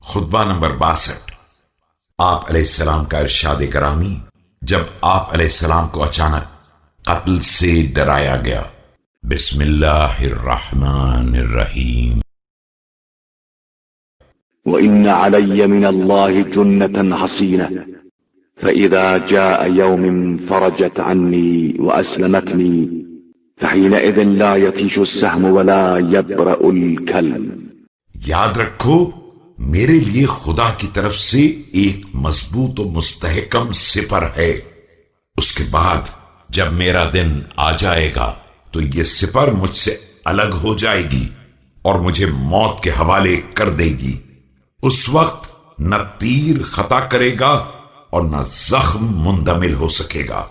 خطبہ نمبر 62۔ آپ علیہ السلام کا ارشاد گرامی جب آپ علیہ السلام کو اچانک قتل سے ڈرایا گیا۔ بسم اللہ الرحمن الرحیم۔ وَإِنَّ عَلَيَّ مِنَ اللَّهِ جُنَّةً حَصِينَةً فَإِذَا جَاءَ يَوْمٌ فَرَجَتْ عَنِّي وَأَسْلَمَتْنِي فَحِينَئِذٍ لَا يَطِيشُ السَّهْمُ وَلَا يَبْرَأُ الْكَلْبُ۔ یاد رکھو میرے لیے خدا کی طرف سے ایک مضبوط و مستحکم سپر ہے، اس کے بعد جب میرا دن آ جائے گا تو یہ سپر مجھ سے الگ ہو جائے گی اور مجھے موت کے حوالے کر دے گی۔ اس وقت نہ تیر خطا کرے گا اور نہ زخم مندمل ہو سکے گا۔